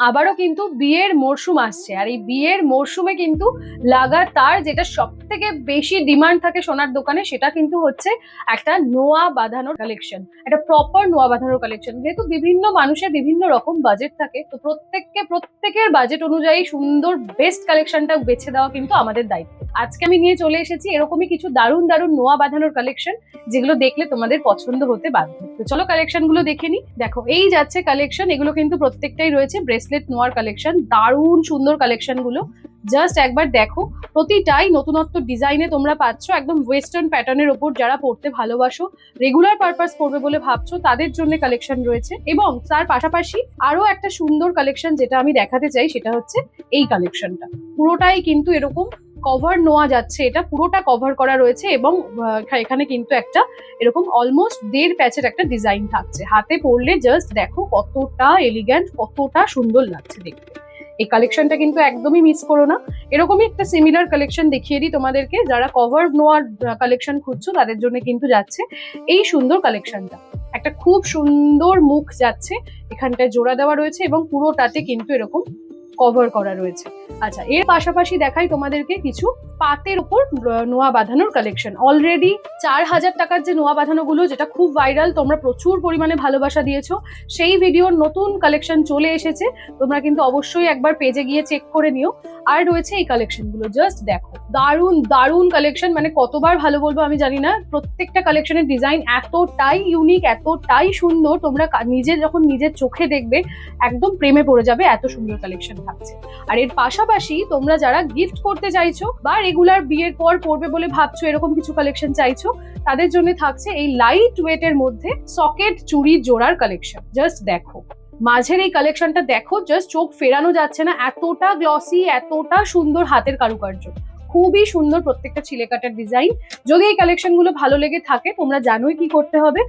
আবারও কিন্তু বিয়ের মরশুম আসছে, আর এই বিয়ের মরশুমে কিন্তু লাগাতার যেটা সব থেকে বেশি ডিমান্ড থাকে সোনার দোকানে সেটা কিন্তু হচ্ছে একটা নোয়া বাঁধানোর কালেকশন, একটা প্রপার নোয়া বাঁধানোর কালেকশন। যেহেতু বিভিন্ন মানুষের বিভিন্ন রকম বাজেট থাকে, তো প্রত্যেকের বাজেট অনুযায়ী সুন্দর বেস্ট কালেকশনটা বেছে দেওয়া কিন্তু আমাদের দায়িত্ব। আজকে আমি নিয়ে চলে এসেছি এরকমই কিছু দারুণ দারুণ নোয়া বাঁধানোর কালেকশন, যেগুলো দেখলে তোমাদের পছন্দ হতে বাধ্য। তো চলো কালেকশন গুলো দেখে নি। দেখো এই যাচ্ছে কালেকশন, এগুলো কিন্তু প্রত্যেকটাই রয়েছে ব্রেসলেট নোয়ার কালেকশন। দারুণ সুন্দর কালেকশন গুলো, জাস্ট একবার দেখো। প্রতিটাই নতুনত্ব ডিজাইনে তোমরা পাচ্ছ, একদম ওয়েস্টার্ন প্যাটার্নের ওপর। যারা পড়তে ভালোবাসো, রেগুলার পারপাস করবে বলে ভাবছো, তাদের জন্য কালেকশন রয়েছে। এবং তার পাশাপাশি আরো একটা সুন্দর কালেকশন যেটা আমি দেখাতে চাই, সেটা হচ্ছে এই কালেকশনটা। পুরোটাই কিন্তু এরকম কভার নোয়া যাচ্ছে, এটা পুরোটা কভার করা রয়েছে। এবং এখানে কিন্তু একটা এরকম অলমোস্ট 1.5 প্যাচের একটা ডিজাইন থাকছে। হাতে পরলে জাস্ট দেখো কতটা এলিগ্যান্ট, কতটা সুন্দর লাগছে দেখতে। এই কালেকশনটা কিন্তু একদমই মিস করো না। এরকমই একটা সিমিলার কালেকশন দেখিয়ে দিই তোমাদেরকে। যারা কভার নোয়ার কালেকশন খুঁজছো তাদের জন্য কিন্তু যাচ্ছে এই সুন্দর কালেকশনটা। একটা খুব সুন্দর মুখ যাচ্ছে, এখানটায় জোড়া দেওয়া রয়েছে এবং পুরোটাতে কিন্তু এরকম কভার করা রয়েছে। আচ্ছা, এর পাশাপাশি দেখাই তোমাদেরকে কিছু পাতের উপর নোয়া বাঁধানোর কালেকশন। অলরেডি 4,000 টাকার যে নোয়া বাঁধানো গুলো, যেটা খুব ভাইরাল, তোমরা প্রচুর পরিমাণে ভালোবাসা দিয়েছো, সেই ভিডিওর নতুন কালেকশন চলে এসেছে। তোমরা কিন্তু অবশ্যই একবার পেজে গিয়ে চেক করে নিও। আর রয়েছে এই কালেকশন গুলো, জাস্ট দেখো দারুণ দারুণ কালেকশন। মানে কতবার ভালো বলবো আমি জানি না, প্রত্যেকটা কালেকশনের ডিজাইন এতটাই ইউনিক, এতটাই সুন্দর, তোমরা নিজে যখন নিজের চোখে দেখবে একদম প্রেমে পড়ে যাবে, এত সুন্দর কালেকশন থাকছে। আর এর পাশাপাশি তোমরা যারা গিফট করতে চাইছো বা রেগুলার বিয়ের পর পরবে বলে ভাবছো, এরকম কিছু কালেকশন চাইছো, তাদের জন্য থাকছে এই লাইট ওয়েটের মধ্যে সকেট চুড়ি জোড়ার কালেকশন। জাস্ট দেখো মাঝের এই কালেকশনটা দেখো, জাস্ট চোখ ফেরানো যাচ্ছে না, এতটা গ্লসি, এতটা সুন্দর হাতের কারুকার্য, খুবই সুন্দর প্রত্যেকটা ছিলেকাটার ডিজাইন। যদি এই কালেকশন গুলো ভালো লেগে থাকে, তোমরা জানোই কি করতে হবে।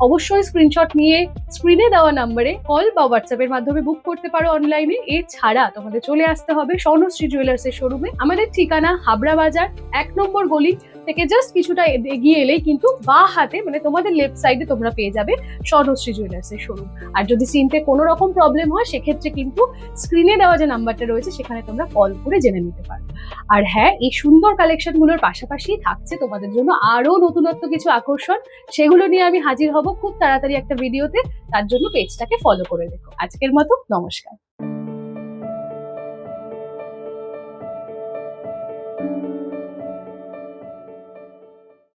অবশ্যই স্ক্রিনশট নিয়ে স্ক্রিনে দেওয়া নাম্বারে কল বা হোয়াটসঅ্যাপের মাধ্যমে বুক করতে পারো অনলাইনে। এছাড়া তোমাদের চলে আসতে হবে স্বর্ণশ্রী জুয়েলার্স এর শোরুমে। আমাদের ঠিকানা হাবড়া বাজার 1 নম্বর গলি থেকে জাস্ট কিছুটা এগিয়ে এলেই কিন্তু বাঁ হাতে, মানে তোমাদের লেফট সাইডে তোমরা পেয়ে যাবে স্বর্ণশ্রী জুয়েলার্স এর শোরুম। আর যদি চিনতে কোনো রকম প্রবলেম হয়, সেক্ষেত্রে কিন্তু স্ক্রিনে দেওয়া যে নাম্বারটা রয়েছে সেখানে তোমরা কল করে জেনে নিতে পারো। আর হ্যাঁ, এই সুন্দর কালেকশন গুলোর পাশাপাশি থাকছে তোমাদের জন্য আরো নতুনত্ব কিছু আকর্ষণ। সেগুলো নিয়ে আমি হাজির হব খুব তাড়াতাড়ি একটা ভিডিওতে। তার জন্য পেজটাকে ফলো করে রেখো। আজকের মতো নমস্কার।